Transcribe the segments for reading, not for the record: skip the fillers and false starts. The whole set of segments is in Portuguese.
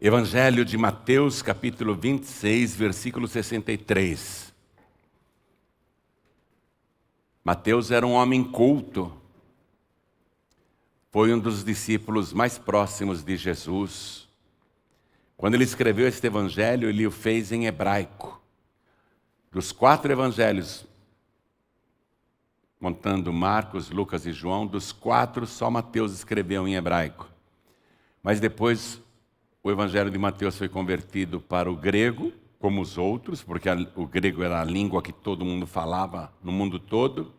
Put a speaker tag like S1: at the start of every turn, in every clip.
S1: Evangelho de Mateus, capítulo 26, versículo 63. Mateus era um homem culto. Foi um dos discípulos mais próximos de Jesus. Quando ele escreveu este evangelho, ele o fez em hebraico. Dos 4 evangelhos, contando Marcos, Lucas e João, dos 4, só Mateus escreveu em hebraico. Mas depois o evangelho de Mateus foi convertido para o grego, como os outros, porque o grego era a língua que todo mundo falava no mundo todo.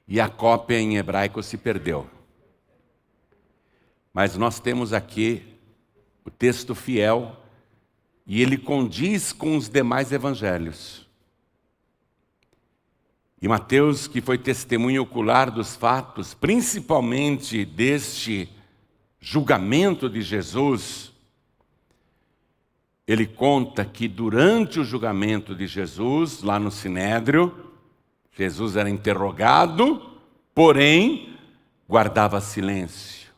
S1: E a cópia em hebraico se perdeu. Mas nós temos aqui o texto fiel, e ele condiz com os demais evangelhos. E Mateus, que foi testemunha ocular dos fatos, principalmente deste julgamento de Jesus, ele conta que durante o julgamento de Jesus, lá no Sinédrio, Jesus era interrogado, porém guardava silêncio.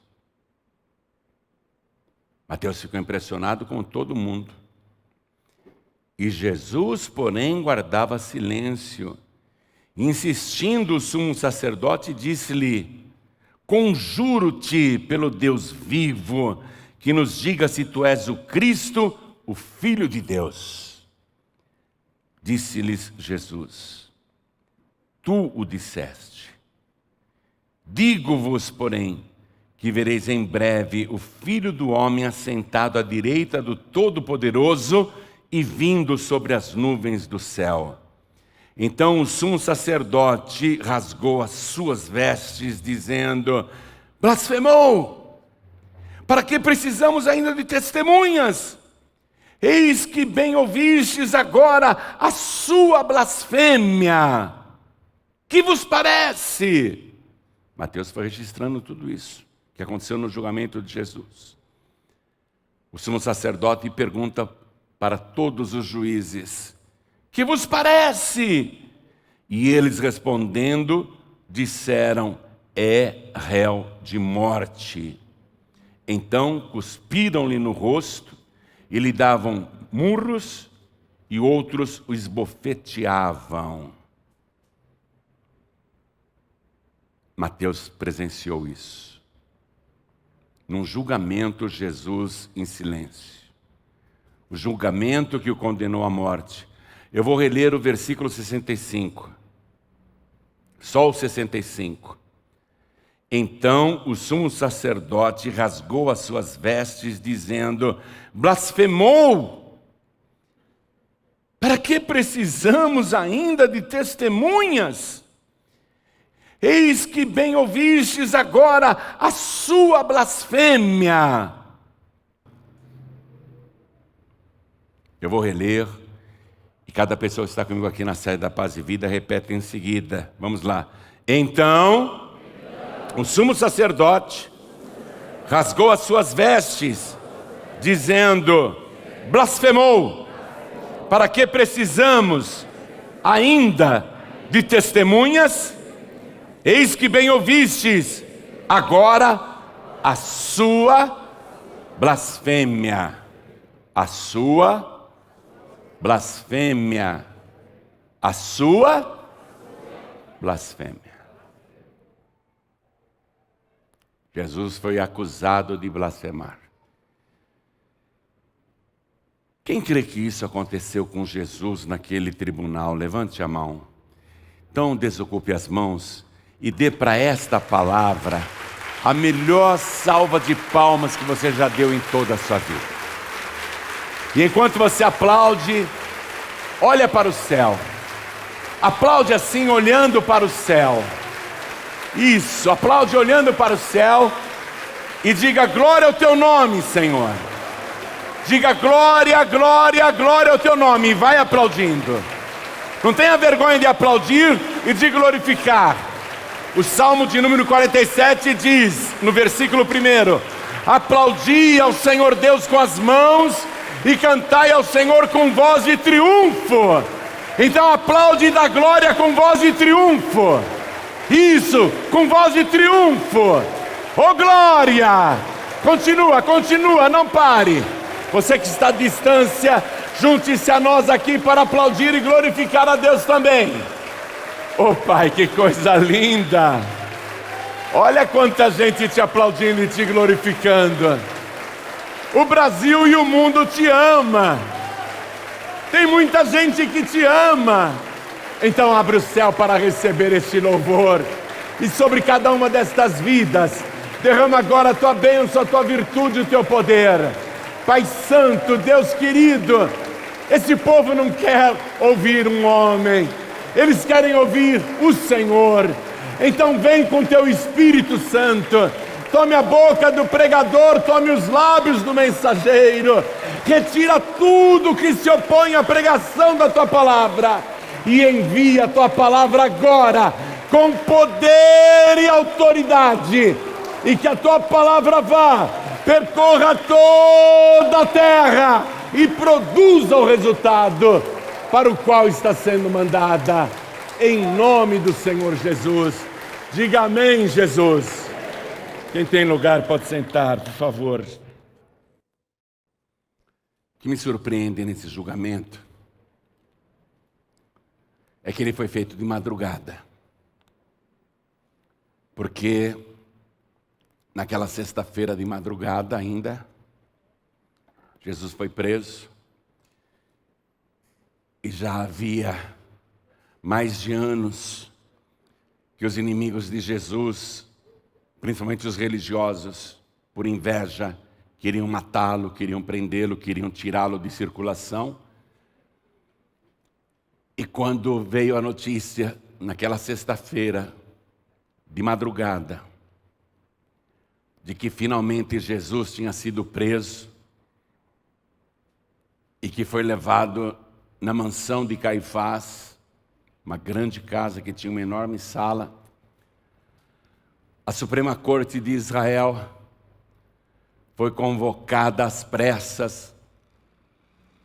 S1: Mateus ficou impressionado com todo mundo. E Jesus, porém, guardava silêncio. Insistindo, o sumo sacerdote disse-lhe: conjuro-te pelo Deus vivo, que nos diga se tu és o Cristo, o Filho de Deus. Disse-lhes Jesus: tu o disseste. Digo-vos, porém, que vereis em breve o Filho do Homem assentado à direita do Todo-Poderoso e vindo sobre as nuvens do céu. Então o sumo sacerdote rasgou as suas vestes, dizendo: blasfemou! Para que precisamos ainda de testemunhas? Eis que bem ouvistes agora a sua blasfêmia. Que vos parece? Mateus foi registrando tudo isso que aconteceu no julgamento de Jesus. O sumo sacerdote pergunta para todos os juízes: que vos parece? E eles respondendo, disseram: é réu de morte. Então cuspiram-lhe no rosto e lhe davam murros, e outros o esbofeteavam. Mateus presenciou isso. Num julgamento, Jesus em silêncio. O julgamento que o condenou à morte. Eu vou reler o versículo 65. Só o 65. Então o sumo sacerdote rasgou as suas vestes, dizendo: blasfemou! Para que precisamos ainda de testemunhas? Eis que bem ouvistes agora a sua blasfêmia. Eu vou reler, e cada pessoa que está comigo aqui na sede da Paz e Vida repete em seguida. Vamos lá. Então, o sumo sacerdote rasgou as suas vestes, dizendo: blasfemou! Para que precisamos ainda de testemunhas? Eis que bem ouvistes agora a sua blasfêmia. A sua blasfêmia. A sua blasfêmia. Jesus foi acusado de blasfemar. Quem crê que isso aconteceu com Jesus naquele tribunal? Levante a mão. Então desocupe as mãos e dê para esta palavra a melhor salva de palmas que você já deu em toda a sua vida. E enquanto você aplaude, olha para o céu. Aplaude assim, olhando para o céu. Isso, aplaude olhando para o céu e diga: glória ao teu nome, Senhor. Diga: glória, glória, glória ao teu nome, e vai aplaudindo. Não tenha vergonha de aplaudir e de glorificar. O Salmo de número 47 diz, no versículo 1: aplaudi ao Senhor Deus com as mãos e cantai ao Senhor com voz de triunfo. Então aplaude e dá glória com voz de triunfo. Isso, com voz de triunfo. Oh glória, Continua, não pare. Você que está à distância, junte-se a nós aqui para aplaudir e glorificar a Deus também. Oh Pai, que coisa linda! Olha quanta gente te aplaudindo e te glorificando. O Brasil e o mundo te ama. Tem muita gente que te ama. Então abre o céu para receber este louvor. E sobre cada uma destas vidas, derrama agora a tua bênção, a tua virtude e o teu poder. Pai Santo, Deus querido, esse povo não quer ouvir um homem, eles querem ouvir o Senhor. Então vem com teu Espírito Santo, tome a boca do pregador, tome os lábios do mensageiro, retira tudo que se opõe à pregação da tua palavra e envia a tua palavra agora, com poder e autoridade, e que a tua palavra vá, percorra toda a terra e produza o resultado para o qual está sendo mandada, em nome do Senhor Jesus. Diga amém, Jesus. Quem tem lugar pode sentar, por favor. O que me surpreende nesse julgamento é que ele foi feito de madrugada, porque naquela sexta-feira de madrugada ainda, Jesus foi preso e já havia mais de anos que os inimigos de Jesus, principalmente os religiosos, por inveja, queriam matá-lo, queriam prendê-lo, queriam tirá-lo de circulação. E quando veio a notícia, naquela sexta-feira, de madrugada, de que finalmente Jesus tinha sido preso e que foi levado na mansão de Caifás, uma grande casa que tinha uma enorme sala, a Suprema Corte de Israel foi convocada às pressas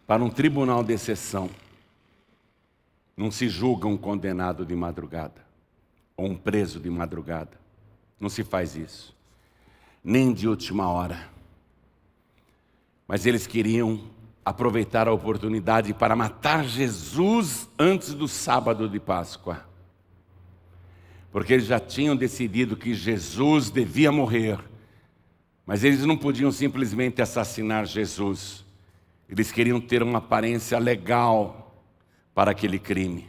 S1: para um tribunal de exceção. Não se julga um condenado de madrugada, ou um preso de madrugada. Não se faz isso. Nem de última hora. Mas eles queriam aproveitar a oportunidade para matar Jesus antes do sábado de Páscoa. Porque eles já tinham decidido que Jesus devia morrer. Mas eles não podiam simplesmente assassinar Jesus. Eles queriam ter uma aparência legal para aquele crime.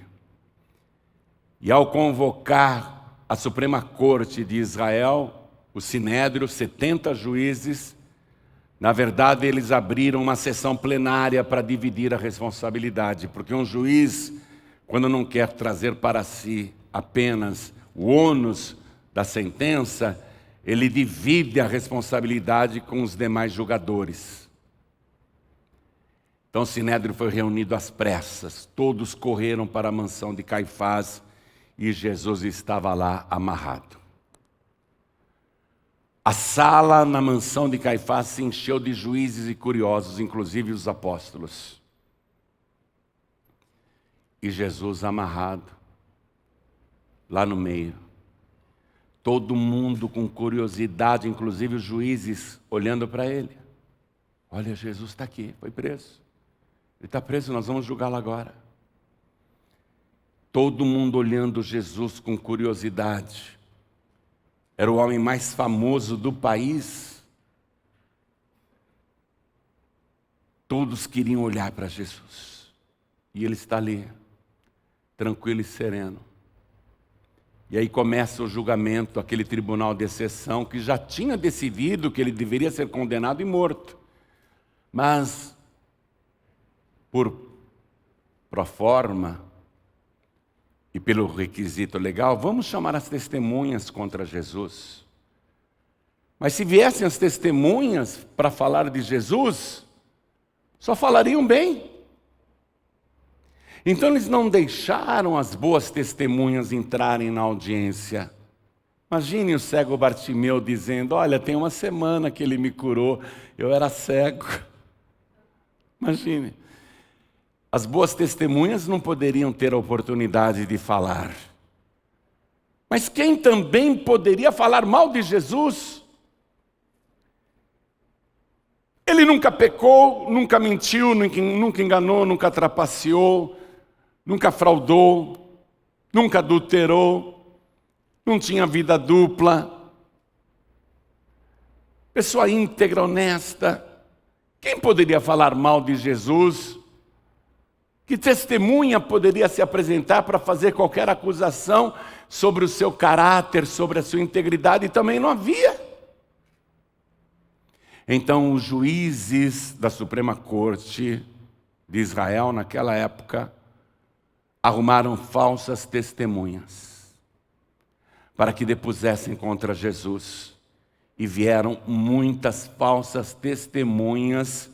S1: E ao convocar a Suprema Corte de Israel, o Sinédrio, 70 juízes, na verdade eles abriram uma sessão plenária para dividir a responsabilidade, porque um juiz, quando não quer trazer para si apenas o ônus da sentença, ele divide a responsabilidade com os demais julgadores. Então o Sinédrio foi reunido às pressas, todos correram para a mansão de Caifás e Jesus estava lá amarrado. A sala na mansão de Caifás se encheu de juízes e curiosos, inclusive os apóstolos. E Jesus amarrado, lá no meio. Todo mundo com curiosidade, inclusive os juízes, olhando para ele. Olha, Jesus está aqui, foi preso. Ele está preso, nós vamos julgá-lo agora. Todo mundo olhando Jesus com curiosidade. Era o homem mais famoso do país. Todos queriam olhar para Jesus. E ele está ali, tranquilo e sereno. E aí começa o julgamento, aquele tribunal de exceção que já tinha decidido que ele deveria ser condenado e morto. Mas, por proforma e pelo requisito legal, vamos chamar as testemunhas contra Jesus. Mas se viessem as testemunhas para falar de Jesus, só falariam bem. Então eles não deixaram as boas testemunhas entrarem na audiência. Imagine o cego Bartimeu dizendo, olha, tem uma semana que ele me curou, eu era cego. Imagine. As boas testemunhas não poderiam ter a oportunidade de falar. Mas quem também poderia falar mal de Jesus? Ele nunca pecou, nunca mentiu, nunca enganou, nunca trapaceou, nunca fraudou, nunca adulterou, não tinha vida dupla. Pessoa íntegra, honesta. Quem poderia falar mal de Jesus? Que testemunha poderia se apresentar para fazer qualquer acusação sobre o seu caráter, sobre a sua integridade? Também não havia. Então, os juízes da Suprema Corte de Israel, naquela época, arrumaram falsas testemunhas para que depusessem contra Jesus. E vieram muitas falsas testemunhas,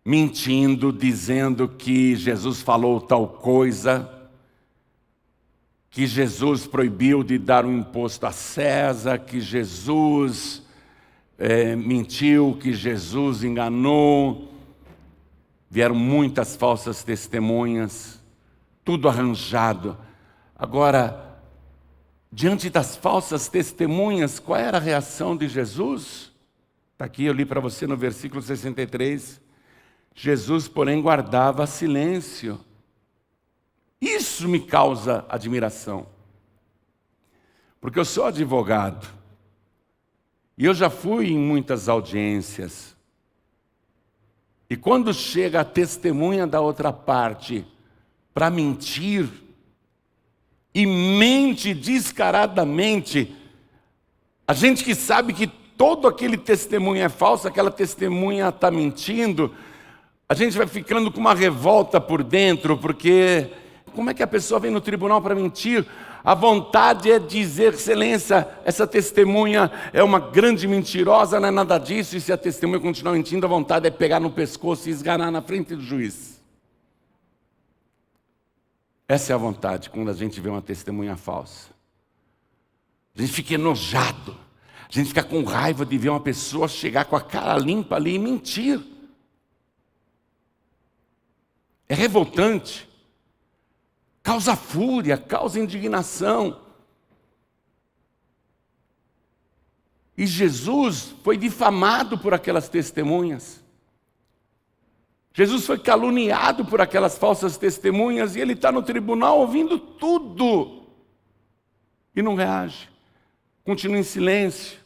S1: mentindo, dizendo que Jesus falou tal coisa, que Jesus proibiu de dar um imposto a César, que Jesus mentiu, que Jesus enganou. Vieram muitas falsas testemunhas, tudo arranjado. Agora, diante das falsas testemunhas, qual era a reação de Jesus? Está aqui, eu li para você no versículo 63. Jesus, porém, guardava silêncio. Isso me causa admiração. Porque eu sou advogado. E eu já fui em muitas audiências. E quando chega a testemunha da outra parte para mentir, e mente descaradamente, a gente que sabe que todo aquele testemunho é falso, aquela testemunha está mentindo, a gente vai ficando com uma revolta por dentro, porque como é que a pessoa vem no tribunal para mentir? A vontade é dizer, excelência, essa testemunha é uma grande mentirosa, não é nada disso, e se a testemunha continuar mentindo, a vontade é pegar no pescoço e esganar na frente do juiz. Essa é a vontade quando a gente vê uma testemunha falsa. A gente fica enojado, a gente fica com raiva de ver uma pessoa chegar com a cara limpa ali e mentir. É revoltante. Causa fúria, causa indignação. E Jesus foi difamado por aquelas testemunhas. Jesus foi caluniado por aquelas falsas testemunhas e ele está no tribunal ouvindo tudo. E não reage. Continua em silêncio.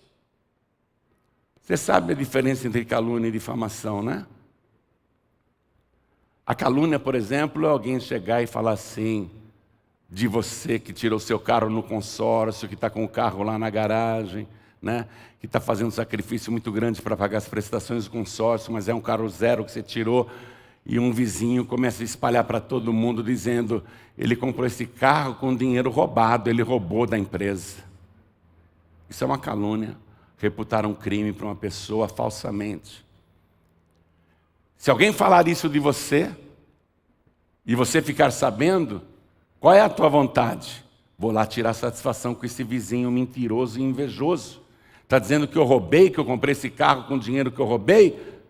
S1: Você sabe a diferença entre calúnia e difamação, né? A calúnia, por exemplo, é alguém chegar e falar assim, de você que tirou seu carro no consórcio, que está com o carro lá na garagem, né? Que está fazendo um sacrifício muito grande para pagar as prestações do consórcio, mas é um carro zero que você tirou, e um vizinho começa a espalhar para todo mundo, dizendo, ele comprou esse carro com dinheiro roubado, ele roubou da empresa. Isso é uma calúnia, reputar um crime para uma pessoa falsamente. Se alguém falar isso de você, e você ficar sabendo, qual é a tua vontade? Vou lá tirar satisfação com esse vizinho mentiroso e invejoso. Está dizendo que eu roubei, que eu comprei esse carro com o dinheiro que eu roubei?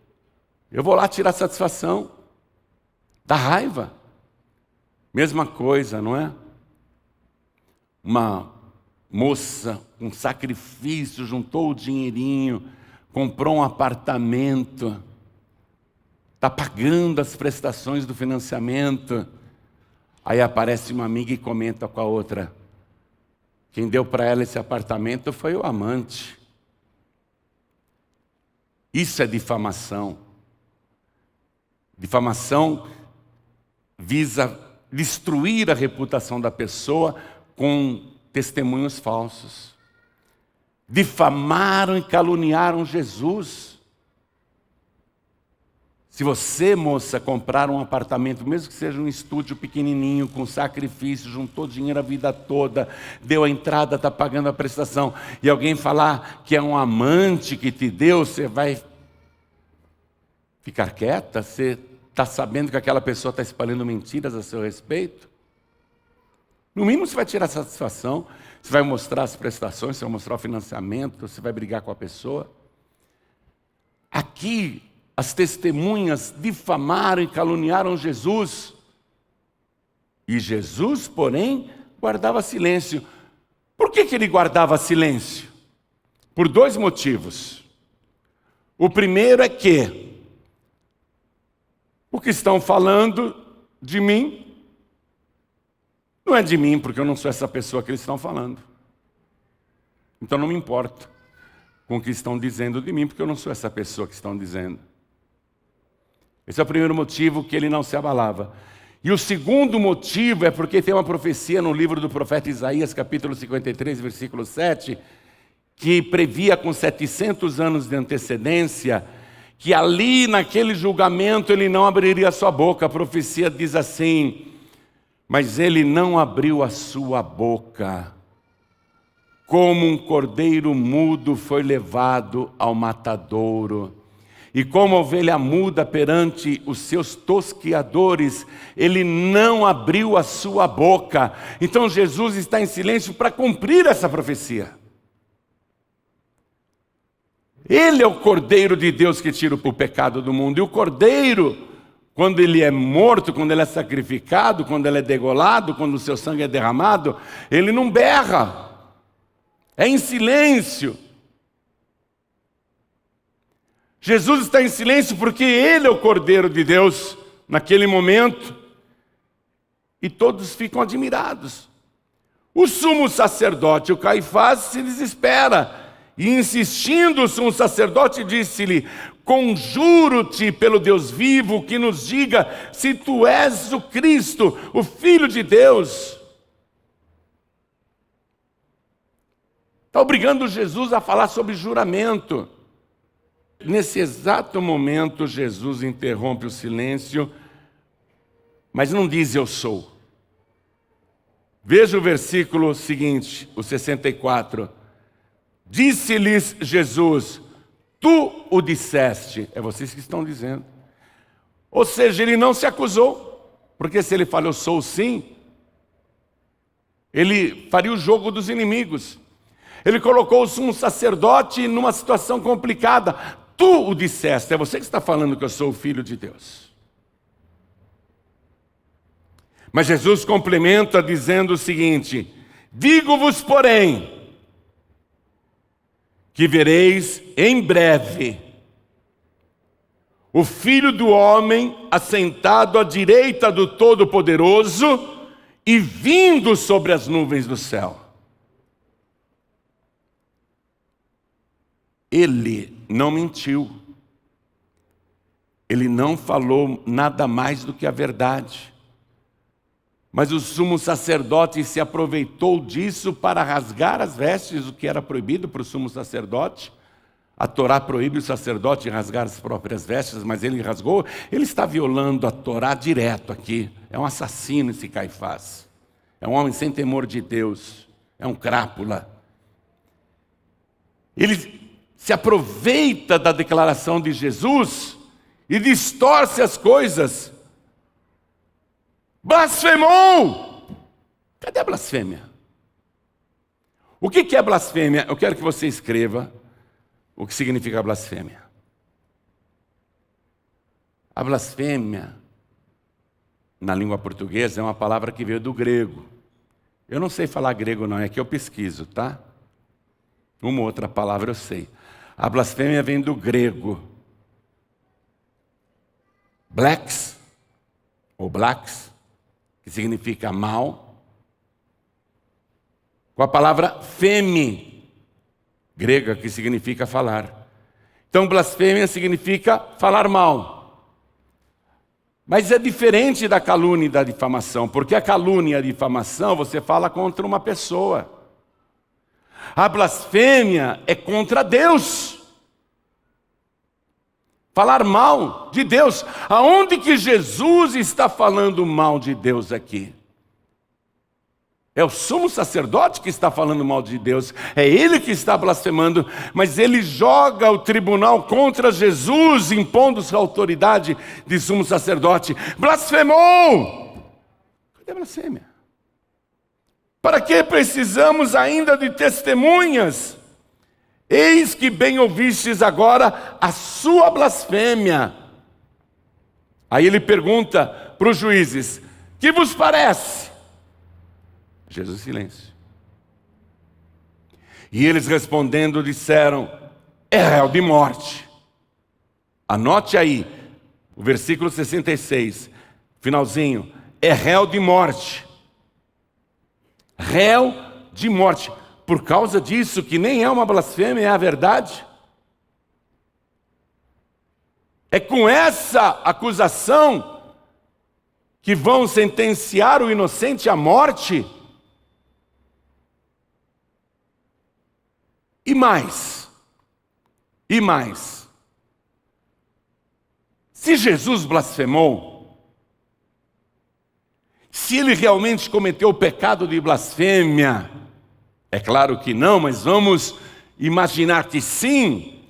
S1: Eu vou lá tirar satisfação. Dá raiva. Mesma coisa, não é? Uma moça, um sacrifício, juntou o dinheirinho, comprou um apartamento, está pagando as prestações do financiamento. Aí aparece uma amiga e comenta com a outra, quem deu para ela esse apartamento foi o amante. Isso é difamação. Difamação visa destruir a reputação da pessoa com testemunhos falsos. Difamaram e caluniaram Jesus. Se você, moça, comprar um apartamento, mesmo que seja um estúdio pequenininho, com sacrifício, juntou dinheiro a vida toda, deu a entrada, está pagando a prestação, e alguém falar que é um amante que te deu, você vai ficar quieta? Você está sabendo que aquela pessoa está espalhando mentiras a seu respeito? No mínimo você vai tirar satisfação, você vai mostrar as prestações, você vai mostrar o financiamento, você vai brigar com a pessoa. Aqui, as testemunhas difamaram e caluniaram Jesus. E Jesus, porém, guardava silêncio. Por que ele guardava silêncio? Por dois motivos. O primeiro é que o que estão falando de mim não é de mim, porque eu não sou essa pessoa que eles estão falando. Então não me importo com o que estão dizendo de mim, porque eu não sou essa pessoa que estão dizendo. Esse é o primeiro motivo que ele não se abalava. E o segundo motivo é porque tem uma profecia no livro do profeta Isaías, capítulo 53, versículo 7, que previa com 700 anos de antecedência que ali naquele julgamento ele não abriria a sua boca. A profecia diz assim: mas ele não abriu a sua boca, como um cordeiro mudo foi levado ao matadouro, e como ovelha muda perante os seus tosqueadores, ele não abriu a sua boca. Então Jesus está em silêncio para cumprir essa profecia. Ele é o Cordeiro de Deus que tira o pecado do mundo. E o Cordeiro, quando ele é morto, quando ele é sacrificado, quando ele é degolado, quando o seu sangue é derramado, ele não berra. É em silêncio. Jesus está em silêncio porque ele é o Cordeiro de Deus naquele momento. E todos ficam admirados. O sumo sacerdote, o Caifás, se desespera. E insistindo, o sumo sacerdote disse-lhe: conjuro-te pelo Deus vivo que nos diga se tu és o Cristo, o Filho de Deus. Está obrigando Jesus a falar sobre juramento. Nesse exato momento, Jesus interrompe o silêncio, mas não diz eu sou. Veja o versículo seguinte, o 64. Disse-lhes Jesus: tu o disseste. É vocês que estão dizendo. Ou seja, ele não se acusou, porque se ele fala eu sou sim, ele faria o jogo dos inimigos. Ele colocou o sumo sacerdote numa situação complicada. Tu o disseste. É você que está falando que eu sou o Filho de Deus. Mas Jesus complementa dizendo o seguinte: digo-vos, porém, que vereis em breve o Filho do Homem assentado à direita do Todo-Poderoso e vindo sobre as nuvens do céu. Ele não mentiu. Ele não falou nada mais do que a verdade. Mas o sumo sacerdote se aproveitou disso para rasgar as vestes, o que era proibido para o sumo sacerdote. A Torá proíbe o sacerdote rasgar as próprias vestes, mas ele rasgou. Ele está violando a Torá direto aqui. É um assassino esse Caifás. É um homem sem temor de Deus. É um crápula. Ele se aproveita da declaração de Jesus e distorce as coisas. Blasfemou! Cadê a blasfêmia? O que é blasfêmia? Eu quero que você escreva o que significa blasfêmia. A blasfêmia, na língua portuguesa, é uma palavra que veio do grego. Eu não sei falar grego não, é que eu pesquiso, tá? Uma outra palavra eu sei. A blasfêmia vem do grego. Blacks, ou blacks, que significa mal, com a palavra feme, grega, que significa falar. Então, blasfêmia significa falar mal. Mas é diferente da calúnia e da difamação, porque a calúnia e a difamação você fala contra uma pessoa. A blasfêmia é contra Deus. Falar mal de Deus. Aonde que Jesus está falando mal de Deus aqui? É o sumo sacerdote que está falando mal de Deus. É ele que está blasfemando. Mas ele joga o tribunal contra Jesus, impondo sua autoridade de sumo sacerdote. Blasfemou! Cadê a blasfêmia? Para que precisamos ainda de testemunhas? Eis que bem ouvistes agora a sua blasfêmia. Aí ele pergunta para os juízes: que vos parece? Jesus, silêncio. E eles respondendo disseram: é réu de morte. Anote aí, o versículo 66, finalzinho, é réu de morte. Réu de morte. Por causa disso, que nem é uma blasfêmia, é a verdade. É com essa acusação que vão sentenciar o inocente à morte. E mais. Se Jesus blasfemou, se ele realmente cometeu o pecado de blasfêmia, é claro que não, mas vamos imaginar que sim.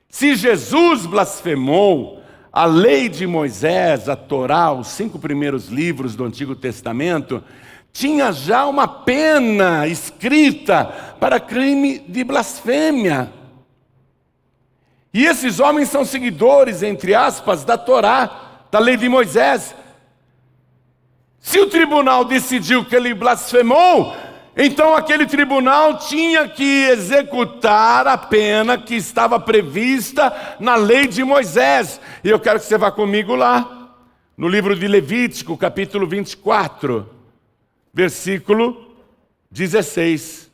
S1: Se Jesus blasfemou a lei de Moisés, a Torá, os 5 primeiros livros do Antigo Testamento, tinha já uma pena escrita para crime de blasfêmia. E esses homens são seguidores, entre aspas, da Torá, da lei de Moisés. Se o tribunal decidiu que ele blasfemou, então aquele tribunal tinha que executar a pena que estava prevista na lei de Moisés. E eu quero que você vá comigo lá, no livro de Levítico, capítulo 24, versículo 16.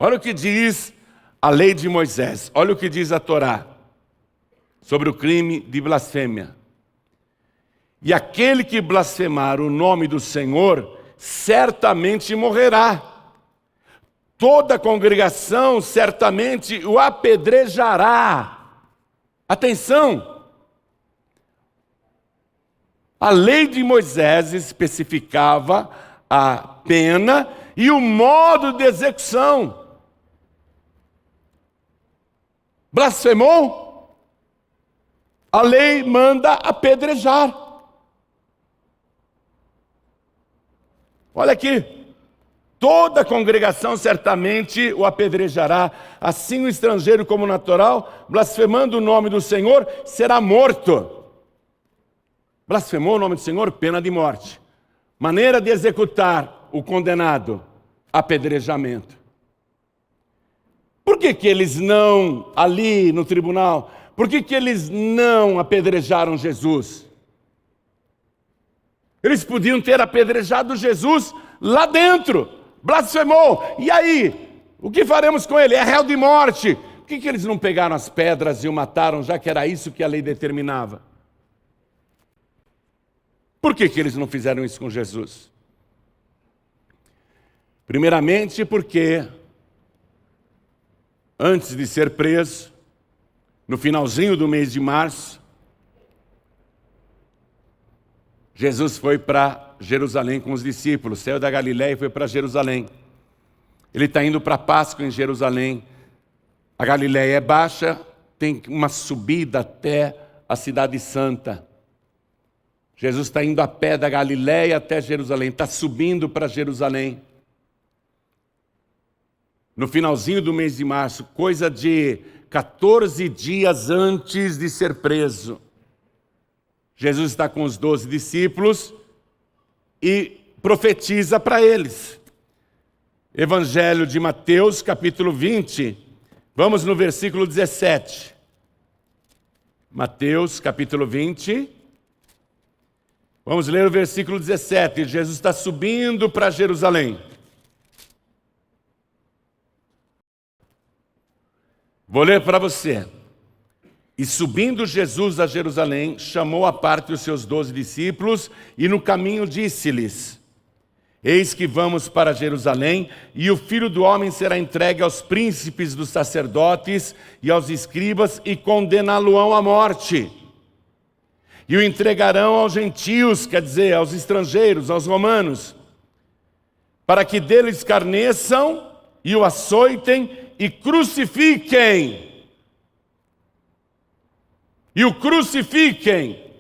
S1: Olha o que diz a lei de Moisés, olha o que diz a Torá sobre o crime de blasfêmia. E aquele que blasfemar o nome do Senhor, certamente morrerá. Toda a congregação certamente o apedrejará. Atenção! A lei de Moisés especificava a pena e o modo de execução. Blasfemou? A lei manda apedrejar. Olha aqui, toda a congregação certamente o apedrejará, assim o estrangeiro como o natural, blasfemando o nome do Senhor, será morto. Blasfemou o nome do Senhor, pena de morte. Maneira de executar o condenado, apedrejamento. Por que eles não, ali no tribunal, por que eles não apedrejaram Jesus? Eles podiam ter apedrejado Jesus lá dentro, blasfemou. E aí, o que faremos com ele? É réu de morte. Por que eles não pegaram as pedras e o mataram, já que era isso que a lei determinava? Por que eles não fizeram isso com Jesus? Primeiramente porque, antes de ser preso, no finalzinho do mês de março, Jesus foi para Jerusalém com os discípulos, saiu da Galiléia e foi para Jerusalém. Ele está indo para a Páscoa em Jerusalém. A Galiléia é baixa, tem uma subida até a cidade santa. Jesus está indo a pé da Galiléia até Jerusalém, está subindo para Jerusalém. No finalzinho do mês de março, coisa de 14 dias antes de ser preso. Jesus está com os 12 discípulos e profetiza para eles. Evangelho de Mateus, capítulo 20. Vamos no versículo 17. Mateus, capítulo 20. Vamos ler o versículo 17. Jesus está subindo para Jerusalém. Vou ler para você. E subindo Jesus a Jerusalém, chamou à parte os seus 12 discípulos e no caminho disse-lhes: Eis que vamos para Jerusalém, e o Filho do Homem será entregue aos príncipes dos sacerdotes e aos escribas, e condená-lo-ão à morte. E o entregarão aos gentios, quer dizer, aos estrangeiros, aos romanos, para que dele escarneçam e o açoitem e crucifiquem. E o crucifiquem.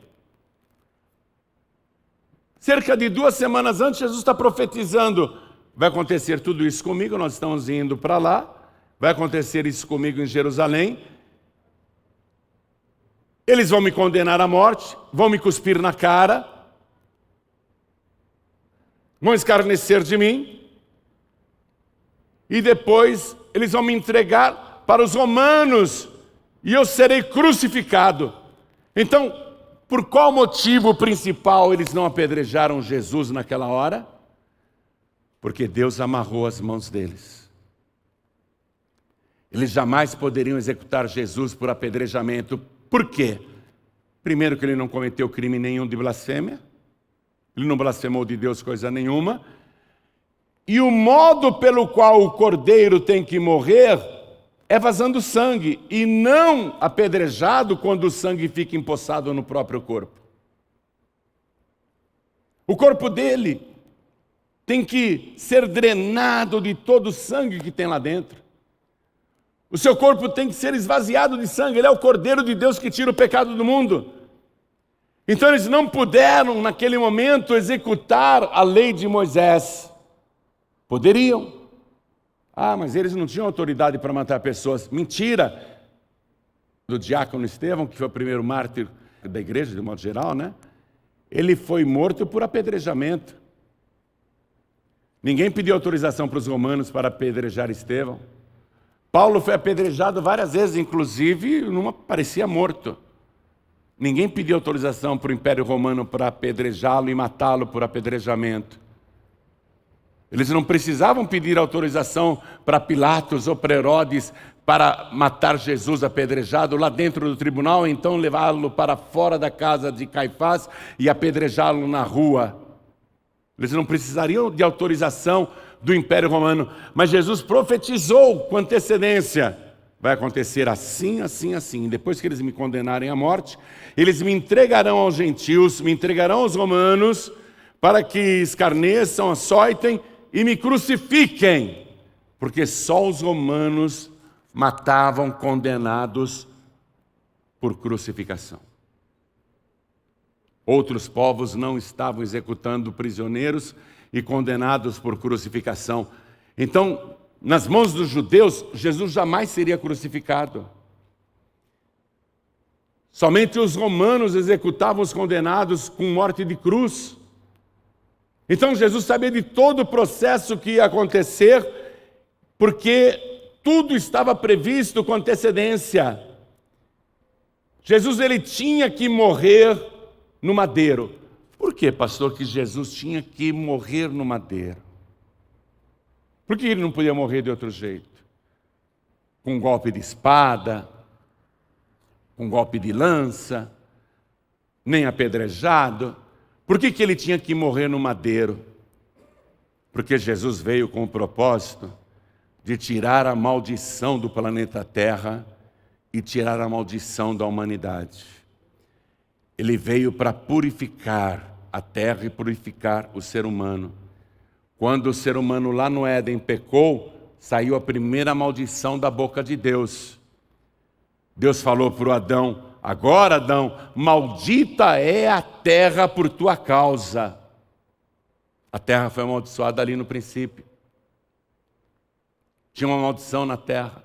S1: Cerca de 2 semanas antes, Jesus está profetizando: vai acontecer tudo isso comigo, nós estamos indo para lá, vai acontecer isso comigo em Jerusalém. Eles vão me condenar à morte, vão me cuspir na cara, vão escarnecer de mim, e depois eles vão me entregar para os romanos, e eu serei crucificado. Então, por qual motivo principal eles não apedrejaram Jesus naquela hora? Porque Deus amarrou as mãos deles. Eles jamais poderiam executar Jesus por apedrejamento. Por quê? Primeiro, que ele não cometeu crime nenhum de blasfêmia. Ele não blasfemou de Deus coisa nenhuma. E o modo pelo qual o cordeiro tem que morrer é vazando sangue, e não apedrejado quando o sangue fica empoçado no próprio corpo. O corpo dele tem que ser drenado de todo o sangue que tem lá dentro. O seu corpo tem que ser esvaziado de sangue. Ele é o Cordeiro de Deus que tira o pecado do mundo. Então eles não puderam, naquele momento, executar a lei de Moisés. Poderiam. Mas eles não tinham autoridade para matar pessoas. Mentira! Do diácono Estevão, que foi o primeiro mártir da igreja, de modo geral, né? Ele foi morto por apedrejamento. Ninguém pediu autorização para os romanos para apedrejar Estevão. Paulo foi apedrejado várias vezes, inclusive, parecia morto. Ninguém pediu autorização para o Império Romano para apedrejá-lo e matá-lo por apedrejamento. Eles não precisavam pedir autorização para Pilatos ou para Herodes para matar Jesus apedrejado lá dentro do tribunal, então levá-lo para fora da casa de Caifás e apedrejá-lo na rua. Eles não precisariam de autorização do Império Romano, mas Jesus profetizou com antecedência: vai acontecer assim, assim, assim. Depois que eles me condenarem à morte, eles me entregarão aos gentios, me entregarão aos romanos, para que escarneçam, açoitem e me crucifiquem, porque só os romanos matavam condenados por crucificação. Outros povos não estavam executando prisioneiros e condenados por crucificação. Então, nas mãos dos judeus, Jesus jamais seria crucificado. Somente os romanos executavam os condenados com morte de cruz. Então Jesus sabia de todo o processo que ia acontecer, porque tudo estava previsto com antecedência. Jesus ele tinha que morrer no madeiro. Por que, pastor, que Jesus tinha que morrer no madeiro? Por que ele não podia morrer de outro jeito? Com um golpe de espada, com um golpe de lança, nem apedrejado? Por que ele tinha que morrer no madeiro? Porque Jesus veio com o propósito de tirar a maldição do planeta Terra e tirar a maldição da humanidade. Ele veio para purificar a terra e purificar o ser humano. Quando o ser humano lá no Éden pecou, saiu a primeira maldição da boca de Deus. Deus falou para o Adão: agora, Adão, maldita é a terra por tua causa. A terra foi amaldiçoada ali no princípio. Tinha uma maldição na terra.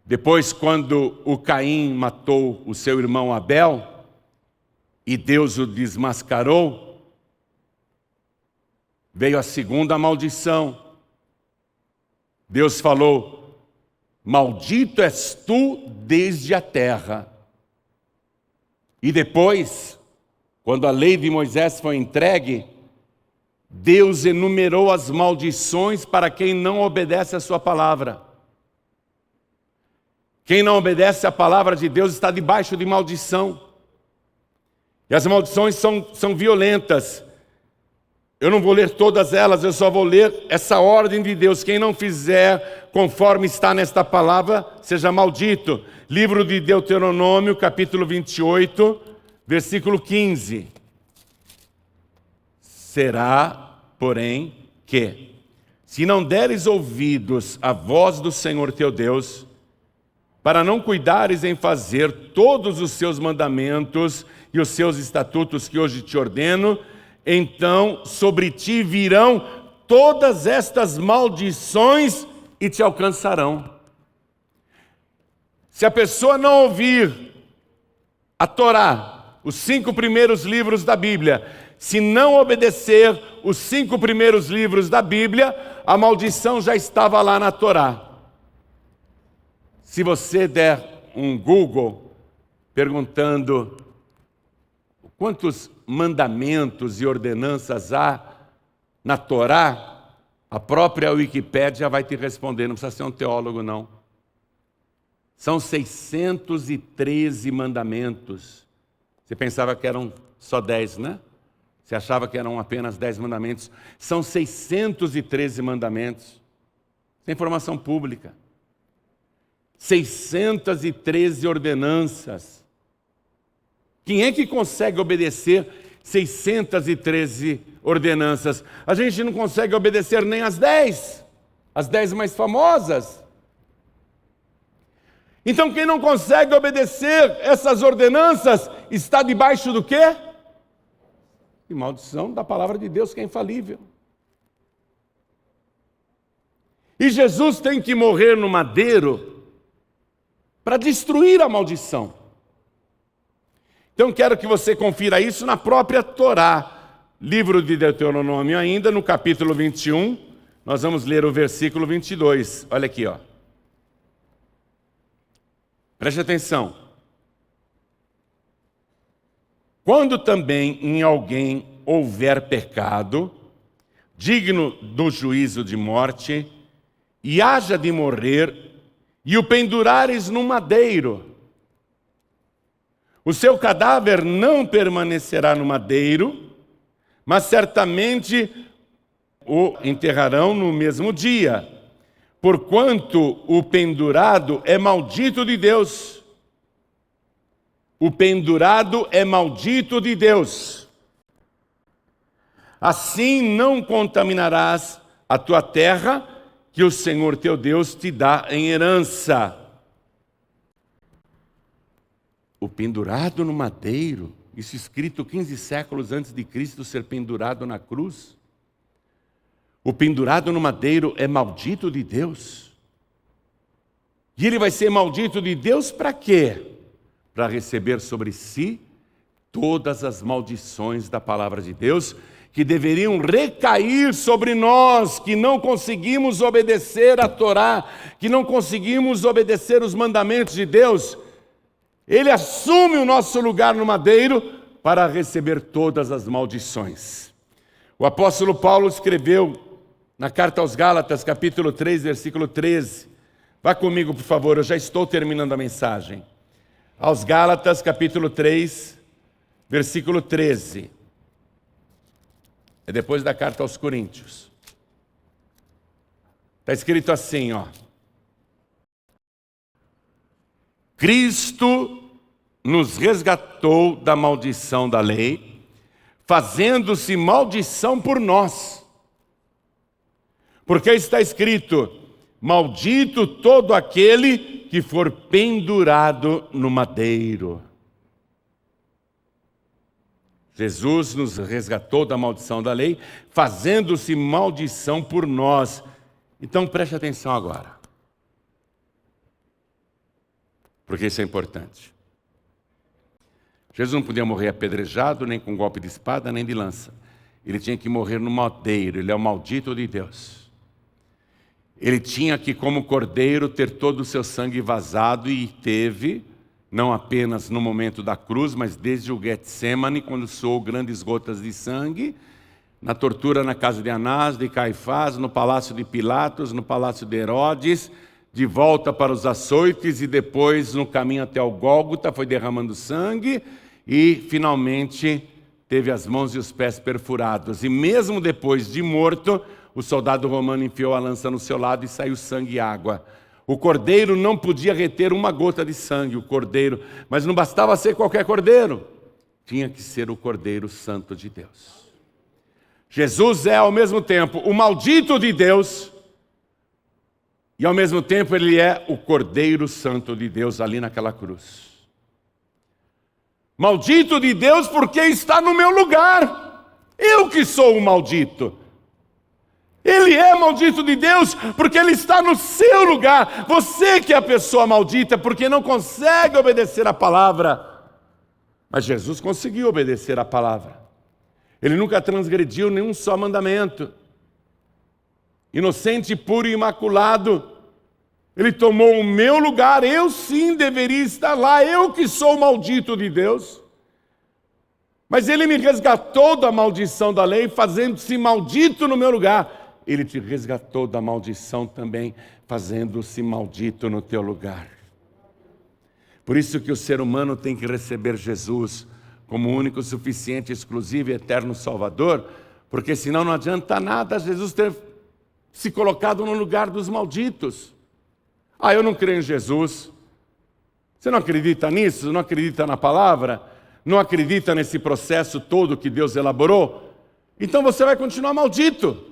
S1: Depois, quando o Caim matou o seu irmão Abel, e Deus o desmascarou, veio a segunda maldição. Deus falou: maldito és tu desde a terra. E depois, quando a lei de Moisés foi entregue, Deus enumerou as maldições para quem não obedece a sua palavra. Quem não obedece a palavra de Deus está debaixo de maldição. E as maldições são violentas. Eu não vou ler todas elas, eu só vou ler essa ordem de Deus. Quem não fizer conforme está nesta palavra, seja maldito. Livro de Deuteronômio, capítulo 28, versículo 15. Será, porém, que, se não deres ouvidos à voz do Senhor teu Deus, para não cuidares em fazer todos os seus mandamentos e os seus estatutos que hoje te ordeno, então sobre ti virão todas estas maldições e te alcançarão. Se a pessoa não ouvir a Torá, os 5 primeiros livros da Bíblia, se não obedecer os 5 primeiros livros da Bíblia, a maldição já estava lá na Torá. Se você der um Google perguntando quantos mandamentos e ordenanças há na Torá, a própria Wikipédia vai te responder, não precisa ser um teólogo, não. São 613 mandamentos. Você pensava que eram só 10, né? Você achava que eram apenas 10 mandamentos. São 613 mandamentos. Isso é informação pública. 613 ordenanças. Quem é que consegue obedecer 613 ordenanças? A gente não consegue obedecer nem as 10 mais famosas. Então quem não consegue obedecer essas ordenanças está debaixo do quê? De maldição da palavra de Deus, que é infalível. E Jesus tem que morrer no madeiro para destruir a maldição. Então quero que você confira isso na própria Torá, livro de Deuteronômio ainda, no capítulo 21, nós vamos ler o versículo 22. Olha aqui, ó. Preste atenção. Quando também em alguém houver pecado, digno do juízo de morte, e haja de morrer, e o pendurares no madeiro, o seu cadáver não permanecerá no madeiro, mas certamente o enterrarão no mesmo dia, porquanto o pendurado é maldito de Deus. O pendurado é maldito de Deus. Assim não contaminarás a tua terra, que o Senhor teu Deus te dá em herança. O pendurado no madeiro, isso escrito 15 séculos antes de Cristo ser pendurado na cruz. O pendurado no madeiro é maldito de Deus. E ele vai ser maldito de Deus para quê? Para receber sobre si todas as maldições da palavra de Deus, que deveriam recair sobre nós, que não conseguimos obedecer a Torá, que não conseguimos obedecer os mandamentos de Deus. Ele assume o nosso lugar no madeiro para receber todas as maldições. O apóstolo Paulo escreveu na carta aos Gálatas, capítulo 3, versículo 13. Vá comigo, por favor, eu já estou terminando a mensagem. Aos Gálatas, capítulo 3, versículo 13. É depois da carta aos Coríntios. Está escrito assim, ó. Cristo nos resgatou da maldição da lei, fazendo-se maldição por nós. Porque está escrito, maldito todo aquele que for pendurado no madeiro. Jesus nos resgatou da maldição da lei, fazendo-se maldição por nós. Então preste atenção agora, porque isso é importante. Jesus não podia morrer apedrejado, nem com golpe de espada, nem de lança. Ele tinha que morrer no madeiro, ele é o maldito de Deus. Ele tinha que, como cordeiro, ter todo o seu sangue vazado, e teve, não apenas no momento da cruz, mas desde o Getsemane, quando soou grandes gotas de sangue, na tortura na casa de Anás, de Caifás, no palácio de Pilatos, no palácio de Herodes, de volta para os açoites e depois no caminho até o Gólgota, foi derramando sangue e finalmente teve as mãos e os pés perfurados. E mesmo depois de morto, o soldado romano enfiou a lança no seu lado e saiu sangue e água. O cordeiro não podia reter uma gota de sangue, o cordeiro, mas não bastava ser qualquer cordeiro, tinha que ser o Cordeiro Santo de Deus. Jesus é ao mesmo tempo o maldito de Deus e ao mesmo tempo ele é o Cordeiro Santo de Deus ali naquela cruz. Maldito de Deus porque está no meu lugar, eu que sou o maldito. Ele é maldito de Deus porque ele está no seu lugar. Você que é a pessoa maldita porque não consegue obedecer a palavra. Mas Jesus conseguiu obedecer a palavra. Ele nunca transgrediu nenhum só mandamento. Inocente, puro e imaculado. Ele tomou o meu lugar, eu sim deveria estar lá, eu que sou o maldito de Deus. Mas Ele me resgatou da maldição da lei, fazendo-se maldito no meu lugar. Ele te resgatou da maldição também, fazendo-se maldito no teu lugar. Por isso que o ser humano tem que receber Jesus como único, suficiente, exclusivo e eterno Salvador, porque senão não adianta nada Jesus ter se colocado no lugar dos malditos. Eu não creio em Jesus. Você não acredita nisso? Não acredita na palavra? Não acredita nesse processo todo que Deus elaborou? Então você vai continuar maldito.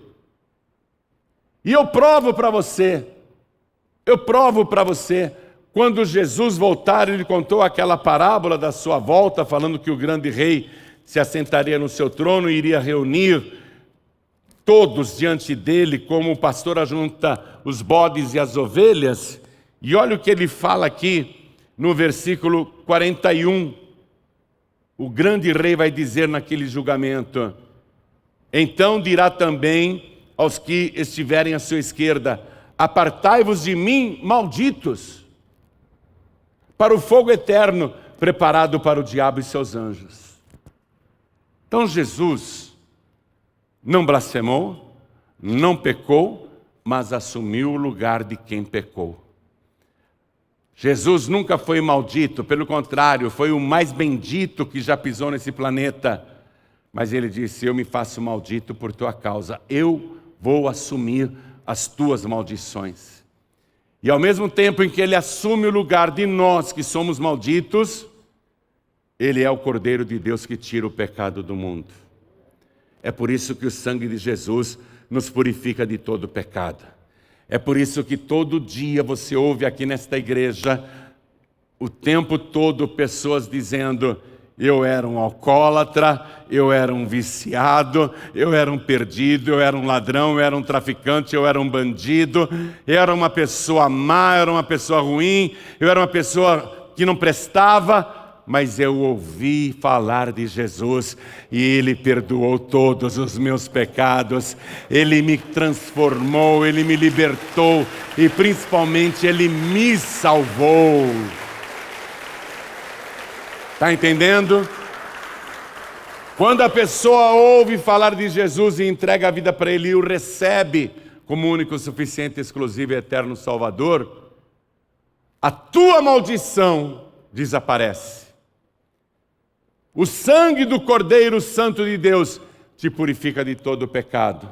S1: E eu provo para você, quando Jesus voltar, ele contou aquela parábola da sua volta, falando que o grande rei se assentaria no seu trono e iria reunir todos diante dele, como o pastor ajunta os bodes e as ovelhas. E olha o que ele fala aqui no versículo 41. O grande rei vai dizer naquele julgamento: então dirá também aos que estiverem à sua esquerda: apartai-vos de mim, malditos, para o fogo eterno, preparado para o diabo e seus anjos. Então Jesus não blasfemou, não pecou, mas assumiu o lugar de quem pecou. Jesus nunca foi maldito, pelo contrário, foi o mais bendito que já pisou nesse planeta. Mas ele disse: eu me faço maldito por tua causa, eu vou assumir as tuas maldições. E ao mesmo tempo em que ele assume o lugar de nós que somos malditos, ele é o Cordeiro de Deus que tira o pecado do mundo. É por isso que o sangue de Jesus nos purifica de todo pecado. É por isso que todo dia você ouve aqui nesta igreja, o tempo todo, pessoas dizendo: eu era um alcoólatra, eu era um viciado, eu era um perdido, eu era um ladrão, eu era um traficante, eu era um bandido, eu era uma pessoa má, eu era uma pessoa ruim, eu era uma pessoa que não prestava. Mas eu ouvi falar de Jesus e Ele perdoou todos os meus pecados, Ele me transformou, Ele me libertou e principalmente Ele me salvou. Está entendendo? Quando a pessoa ouve falar de Jesus e entrega a vida para Ele e o recebe como único, suficiente, exclusivo e eterno Salvador, a tua maldição desaparece. O sangue do Cordeiro Santo de Deus te purifica de todo pecado.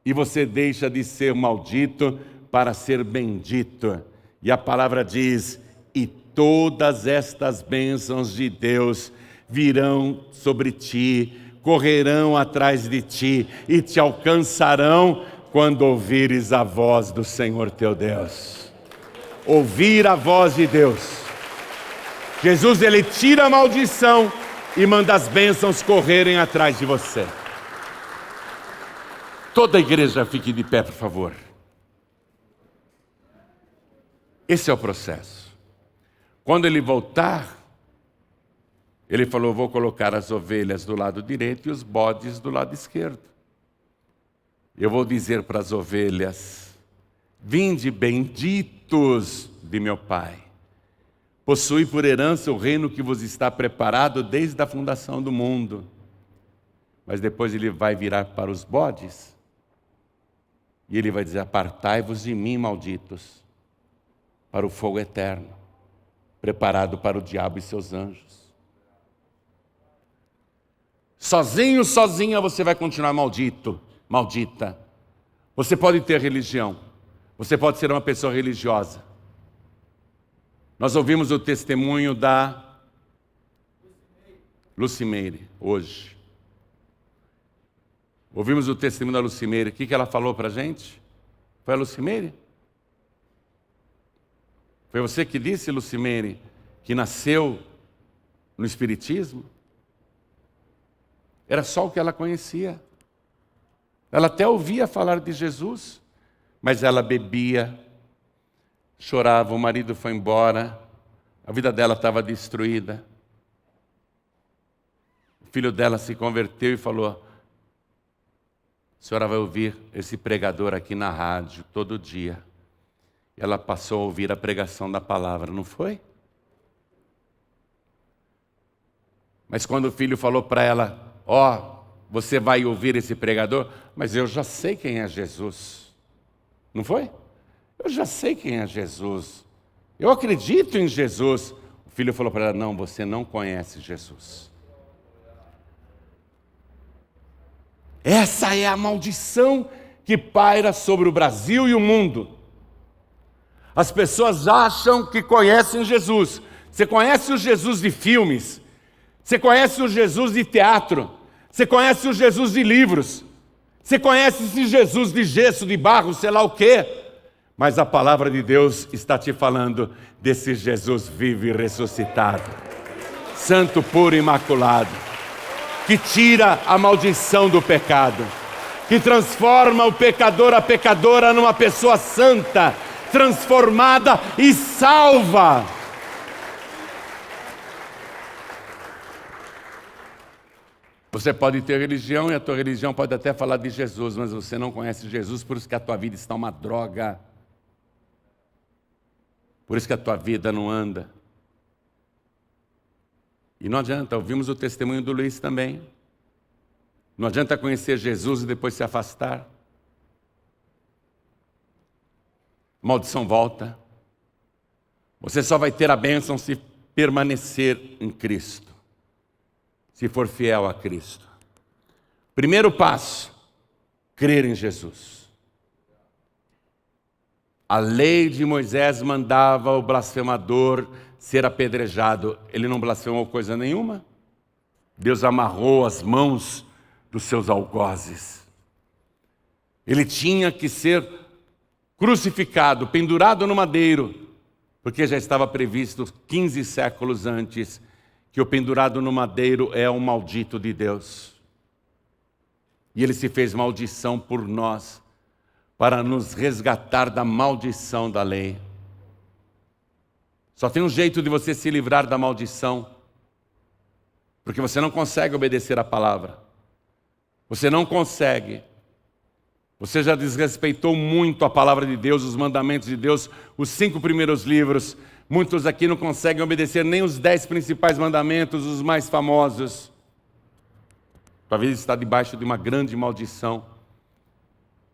S1: E você deixa de ser maldito para ser bendito. E a palavra diz: e todas estas bênçãos de Deus virão sobre ti, correrão atrás de ti e te alcançarão quando ouvires a voz do Senhor teu Deus. Ouvir a voz de Deus. Jesus, Ele tira a maldição e manda as bênçãos correrem atrás de você. Toda a igreja fique de pé, por favor. Esse é o processo. Quando Ele voltar, Ele falou: vou colocar as ovelhas do lado direito e os bodes do lado esquerdo. Eu vou dizer para as ovelhas: vinde benditos de meu Pai. Possui por herança o reino que vos está preparado desde a fundação do mundo. Mas depois Ele vai virar para os bodes e Ele vai dizer: apartai-vos de mim, malditos, para o fogo eterno, preparado para o diabo e seus anjos. Sozinho, sozinha você vai continuar maldito, maldita. Você pode ter religião, você pode ser uma pessoa religiosa. Nós ouvimos o testemunho da Lucimeire hoje. Ouvimos o testemunho da Lucimeire. O que ela falou para a gente? Foi a Lucimeire? Foi você que disse, Lucimeire, que nasceu no Espiritismo? Era só o que ela conhecia. Ela até ouvia falar de Jesus, mas ela bebia, chorava, o marido foi embora, a vida dela estava destruída. O filho dela se converteu e falou: a senhora vai ouvir esse pregador aqui na rádio todo dia. ela passou a ouvir a pregação da palavra, não foi? Mas quando o filho falou para ela, você vai ouvir esse pregador, mas eu já sei quem é Jesus. Não foi? Eu já sei quem é Jesus. Eu acredito em Jesus. O filho falou para ela, não, você não conhece Jesus. Essa é a maldição que paira sobre o Brasil e o mundo. As pessoas acham que conhecem Jesus. Você conhece o Jesus de filmes? Você conhece o Jesus de teatro? Você conhece o Jesus de livros? Você conhece esse Jesus de gesso, de barro, sei lá o quê? Mas a palavra de Deus está te falando desse Jesus vivo e ressuscitado, santo, puro e imaculado, que tira a maldição do pecado, que transforma o pecador, a pecadora, numa pessoa santa, transformada e salva. Você pode ter religião e a tua religião pode até falar de Jesus, mas você não conhece Jesus, por isso que a tua vida está uma droga. Por isso que a tua vida não anda. E não adianta, ouvimos o testemunho do Luiz também. Não adianta conhecer Jesus e depois se afastar. Maldição volta. Você só vai ter a bênção se permanecer em Cristo, se for fiel a Cristo. Primeiro passo, crer em Jesus. A lei de Moisés mandava o blasfemador ser apedrejado. Ele não blasfemou coisa nenhuma. Deus amarrou as mãos dos seus algozes. Ele tinha que ser crucificado, pendurado no madeiro, porque já estava previsto 15 séculos antes que o pendurado no madeiro é um maldito de Deus. E ele se fez maldição por nós, para nos resgatar da maldição da lei. Só tem um jeito de você se livrar da maldição, porque você não consegue obedecer a palavra. Você não consegue. Você já desrespeitou muito a palavra de Deus, os mandamentos de Deus, os 5 primeiros livros. Muitos aqui não conseguem obedecer nem os 10 principais mandamentos, os mais famosos. Tua vida está debaixo de uma grande maldição.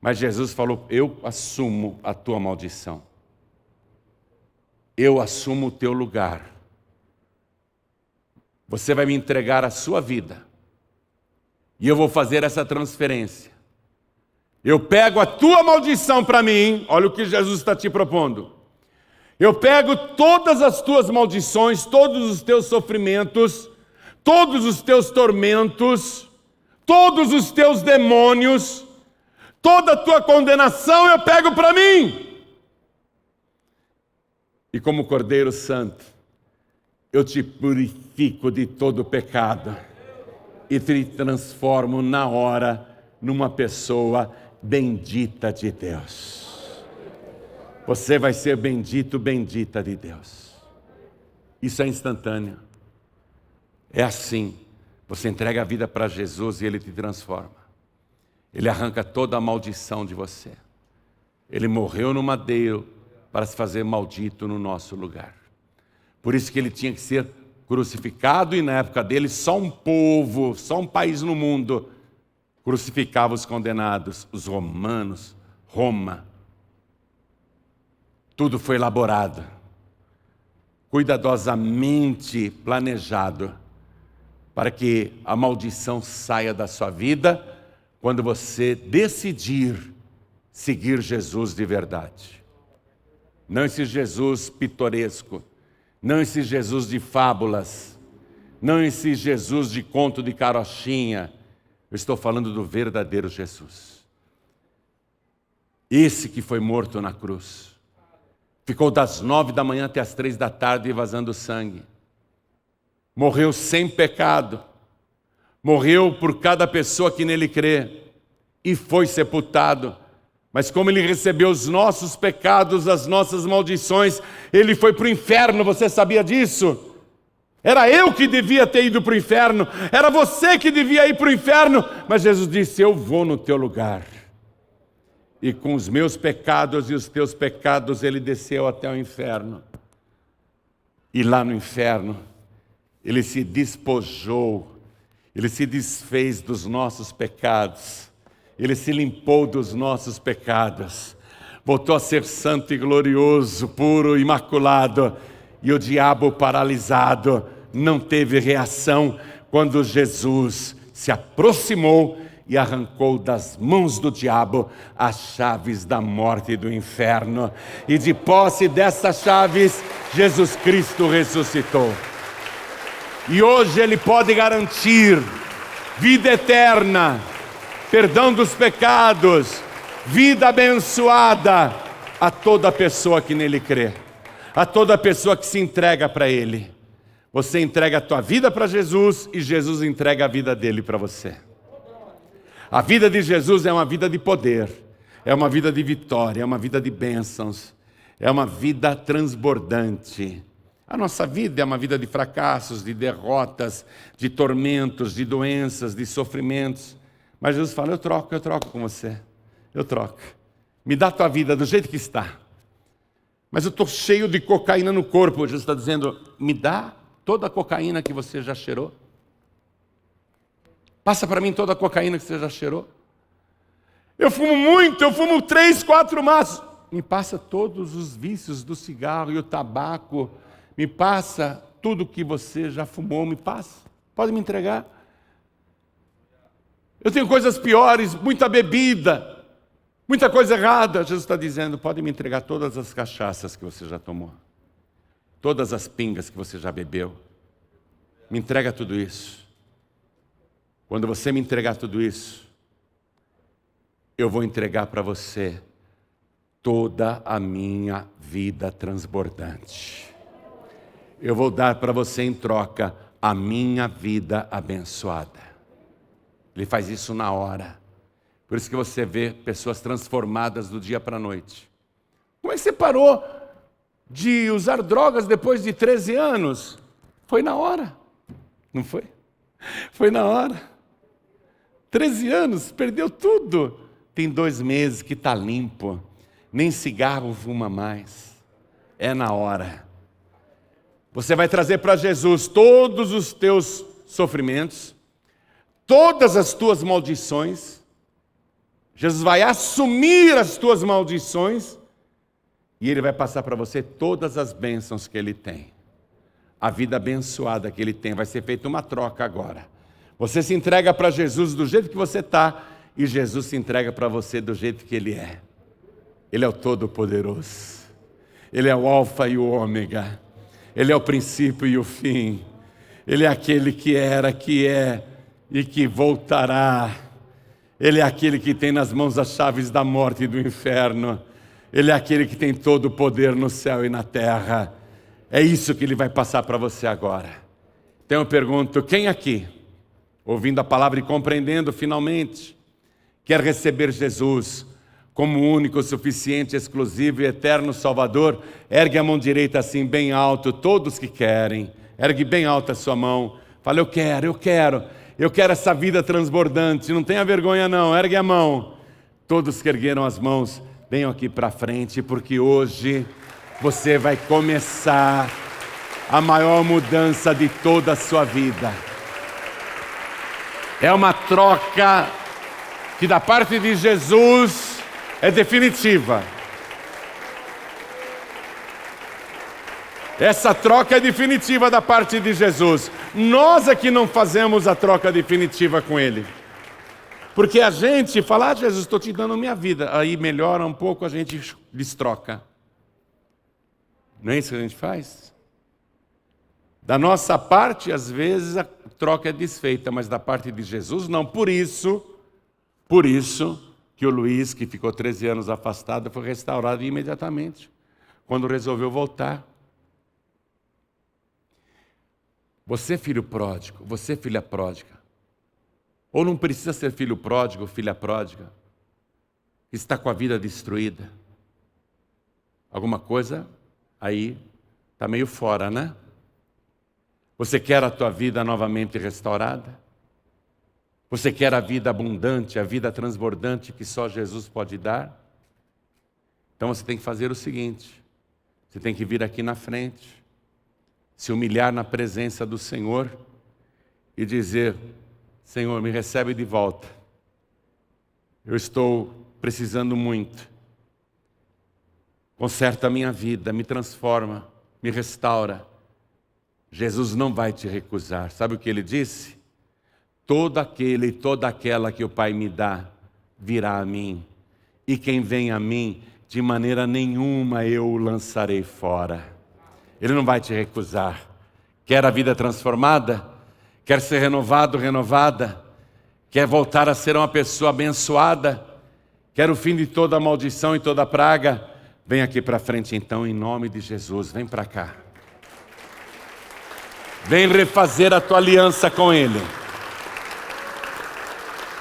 S1: Mas Jesus falou, eu assumo a tua maldição. Eu assumo o teu lugar. Você vai me entregar a sua vida. E eu vou fazer essa transferência. Eu pego a tua maldição para mim, olha o que Jesus está te propondo. Eu pego todas as tuas maldições, todos os teus sofrimentos, todos os teus tormentos, todos os teus demônios, toda a tua condenação eu pego para mim. E como Cordeiro Santo, eu te purifico de todo pecado e te transformo na hora numa pessoa bendita de Deus. Você vai ser bendito, bendita de Deus. Isso é instantâneo. É assim. Você entrega a vida para Jesus e Ele te transforma. Ele arranca toda a maldição de você. Ele morreu no madeiro para se fazer maldito no nosso lugar. Por isso que Ele tinha que ser crucificado e na época dele só um povo, só um país no mundo crucificava os condenados, os romanos, Roma. Tudo foi elaborado, cuidadosamente planejado, para que a maldição saia da sua vida quando você decidir seguir Jesus de verdade. Não esse Jesus pitoresco, não esse Jesus de fábulas, não esse Jesus de conto de carochinha. Eu estou falando do verdadeiro Jesus. Esse que foi morto na cruz. Ficou das 9 da manhã até as 3 da tarde vazando sangue. Morreu sem pecado. Morreu por cada pessoa que nele crê. E foi sepultado. Mas como ele recebeu os nossos pecados, as nossas maldições, ele foi para o inferno, você sabia disso? Era eu que devia ter ido para o inferno, era você que devia ir para o inferno, mas Jesus disse, eu vou no teu lugar. e com os meus pecados e os teus pecados ele desceu até o inferno. E lá no inferno, ele se despojou, ele se desfez dos nossos pecados, ele se limpou dos nossos pecados, voltou a ser santo e glorioso, puro, imaculado, e o diabo paralisado não teve reação quando Jesus se aproximou e arrancou das mãos do diabo as chaves da morte e do inferno. E de posse dessas chaves, Jesus Cristo ressuscitou. E hoje Ele pode garantir vida eterna, perdão dos pecados, vida abençoada a toda pessoa que nele crê, a toda pessoa que se entrega para Ele. Você entrega a tua vida para Jesus e Jesus entrega a vida dele para você. A vida de Jesus é uma vida de poder, é uma vida de vitória, é uma vida de bênçãos, é uma vida transbordante. A nossa vida é uma vida de fracassos, de derrotas, de tormentos, de doenças, de sofrimentos. Mas Jesus fala, eu troco com você, eu troco. Me dá a tua vida do jeito que está. Mas eu estou cheio de cocaína no corpo. Jesus está dizendo, me dá toda a cocaína que você já cheirou. Passa para mim toda a cocaína que você já cheirou. Eu fumo muito, eu fumo 3, 4 maços. Me passa todos os vícios do cigarro e o tabaco. Me passa tudo que você já fumou, me passa. Pode me entregar. Eu tenho coisas piores, muita bebida, muita coisa errada. Jesus está dizendo, pode me entregar todas as cachaças que você já tomou. Todas as pingas que você já bebeu. Me entrega tudo isso. Quando você me entregar tudo isso, eu vou entregar para você toda a minha vida transbordante. Eu vou dar para você em troca a minha vida abençoada. Ele faz isso na hora. Por isso que você vê pessoas transformadas do dia para a noite. Como é que você parou de usar drogas depois de 13 anos? Foi na hora. Não foi? Foi na hora. 13 anos, perdeu tudo. Tem 2 meses que está limpo. Nem cigarro fuma mais. É na hora. Você vai trazer para Jesus todos os teus sofrimentos, todas as tuas maldições. Jesus vai assumir as tuas maldições e Ele vai passar para você todas as bênçãos que Ele tem. A vida abençoada que Ele tem. Vai ser feita uma troca agora. Você se entrega para Jesus do jeito que você está e Jesus se entrega para você do jeito que Ele é. Ele é o Todo-Poderoso. Ele é o Alfa e o Ômega. Ele é o princípio e o fim. Ele é aquele que era, que é e que voltará. Ele é aquele que tem nas mãos as chaves da morte e do inferno. Ele é aquele que tem todo o poder no céu e na terra. É isso que Ele vai passar para você agora. Então eu pergunto, quem aqui, ouvindo a palavra e compreendendo finalmente, quer receber Jesus como único, suficiente, exclusivo e eterno Salvador? Ergue a mão direita assim bem alto, todos que querem. Ergue bem alto a sua mão. Fala, eu quero essa vida transbordante. Não tenha vergonha não, ergue a mão. Todos que ergueram as mãos, venham aqui para frente, porque hoje você vai começar a maior mudança de toda a sua vida. É uma troca que da parte de Jesus é definitiva. Essa troca é definitiva da parte de Jesus. Nós é que não fazemos a troca definitiva com Ele. Porque a gente fala, Jesus, estou te dando minha vida. Aí melhora um pouco, a gente destroca. Não é isso que a gente faz? Da nossa parte, às vezes, a troca é desfeita, mas da parte de Jesus, não. Por isso que o Luiz, que ficou 13 anos afastado, foi restaurado imediatamente, quando resolveu voltar. Você, filho pródigo, você, filha pródiga, ou não precisa ser filho pródigo, filha pródiga, está com a vida destruída. Alguma coisa aí está meio fora, né? Você quer a tua vida novamente restaurada? Você quer a vida abundante, a vida transbordante que só Jesus pode dar? Então você tem que fazer o seguinte: você tem que vir aqui na frente, se humilhar na presença do Senhor e dizer: Senhor, me recebe de volta. Eu estou precisando muito. Conserta a minha vida, me transforma, me restaura. Jesus não vai te recusar. Sabe o que ele disse? Todo aquele e toda aquela que o Pai me dá, virá a mim. E quem vem a mim, de maneira nenhuma eu o lançarei fora. Ele não vai te recusar. Quer a vida transformada? Quer ser renovado, renovada? Quer voltar a ser uma pessoa abençoada? Quer o fim de toda maldição e toda praga? Vem aqui para frente então, em nome de Jesus. Vem para cá. Vem refazer a tua aliança com Ele.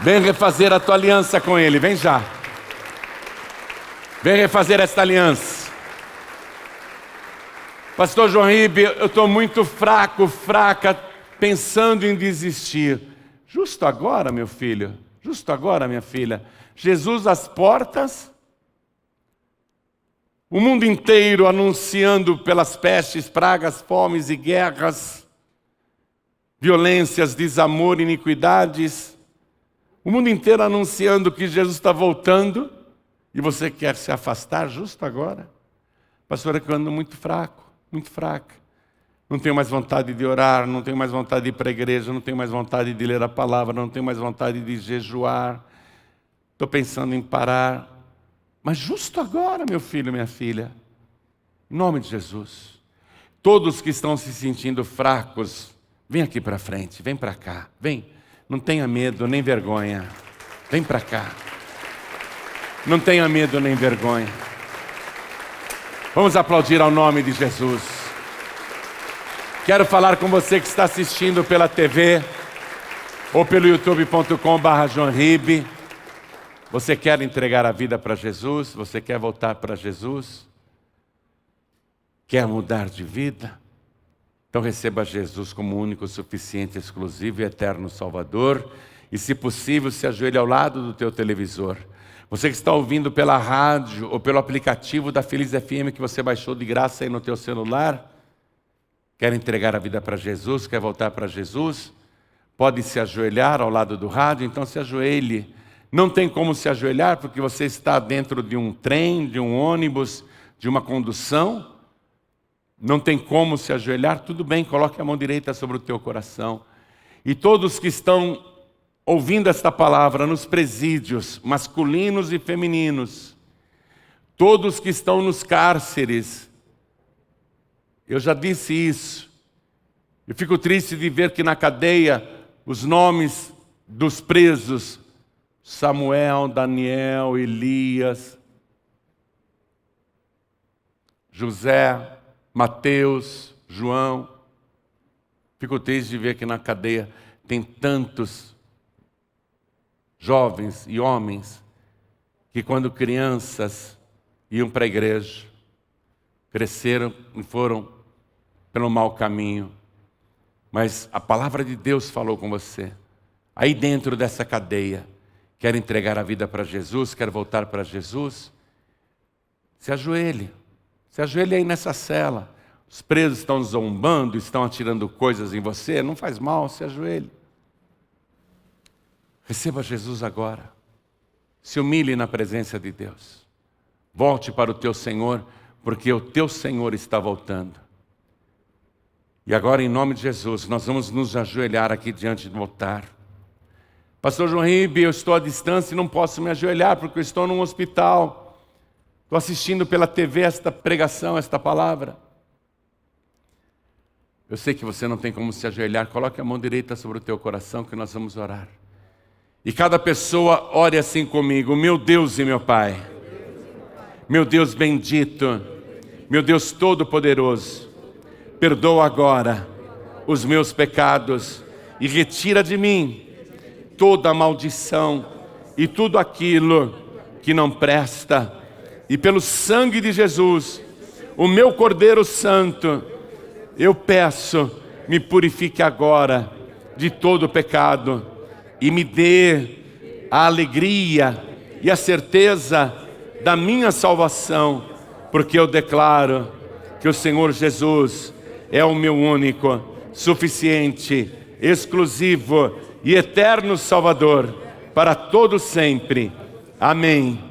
S1: Vem refazer a tua aliança com Ele. Vem já. Vem refazer esta aliança. Pastor João Ribe, eu estou muito fraca, pensando em desistir. Justo agora, meu filho, justo agora, minha filha, Jesus às portas, o mundo inteiro anunciando pelas pestes, pragas, fomes e guerras, violências, desamor, iniquidades, o mundo inteiro anunciando que Jesus está voltando, e você quer se afastar justo agora? Pastor, eu ando muito fraca. Não tenho mais vontade de orar, não tenho mais vontade de ir para a igreja, não tenho mais vontade de ler a palavra, não tenho mais vontade de jejuar. Estou pensando em parar. Mas justo agora, meu filho, minha filha, em nome de Jesus, todos que estão se sentindo fracos, vem aqui para frente, vem para cá, vem. Não tenha medo nem vergonha. Vem para cá. Não tenha medo nem vergonha. Vamos aplaudir ao nome de Jesus. Quero falar com você que está assistindo pela TV ou pelo youtube.com/joãoribe. Você quer entregar a vida para Jesus? Você quer voltar para Jesus? Quer mudar de vida? Então receba Jesus como único, suficiente, exclusivo e eterno Salvador. E se possível, se ajoelhe ao lado do teu televisor. Você que está ouvindo pela rádio ou pelo aplicativo da Feliz FM que você baixou de graça aí no teu celular, quer entregar a vida para Jesus, quer voltar para Jesus, pode se ajoelhar ao lado do rádio, então se ajoelhe. Não tem como se ajoelhar porque você está dentro de um trem, de um ônibus, de uma condução. Não tem como se ajoelhar, tudo bem, coloque a mão direita sobre o teu coração. E todos que estão ouvindo esta palavra nos presídios, masculinos e femininos, todos que estão nos cárceres, eu já disse isso. Eu fico triste de ver que na cadeia os nomes dos presos, Samuel, Daniel, Elias, José, Mateus, João. Fico triste de ver que na cadeia tem tantos jovens e homens que quando crianças iam para a igreja, cresceram e foram pelo mau caminho. Mas a palavra de Deus falou com você. Aí dentro dessa cadeia, quer entregar a vida para Jesus, quer voltar para Jesus, se ajoelhe. Se ajoelhe aí nessa cela. Os presos estão zombando, estão atirando coisas em você, não faz mal, se ajoelhe. Receba Jesus agora. Se humilhe na presença de Deus. Volte para o teu Senhor, porque o teu Senhor está voltando. E agora, em nome de Jesus, nós vamos nos ajoelhar aqui diante do altar. Pastor João Ribe, eu estou à distância e não posso me ajoelhar, porque eu estou num hospital. Estou assistindo pela TV esta pregação, esta palavra. Eu sei que você não tem como se ajoelhar. Coloque a mão direita sobre o teu coração que nós vamos orar. E cada pessoa ore assim comigo. Meu Deus e meu Pai, meu Deus bendito, meu Deus todo-poderoso, perdoa agora os meus pecados e retira de mim toda a maldição e tudo aquilo que não presta. E pelo sangue de Jesus, o meu Cordeiro Santo, eu peço, me purifique agora de todo o pecado e me dê a alegria e a certeza da minha salvação, porque eu declaro que o Senhor Jesus é o meu único, suficiente, exclusivo e eterno Salvador para todo sempre. Amém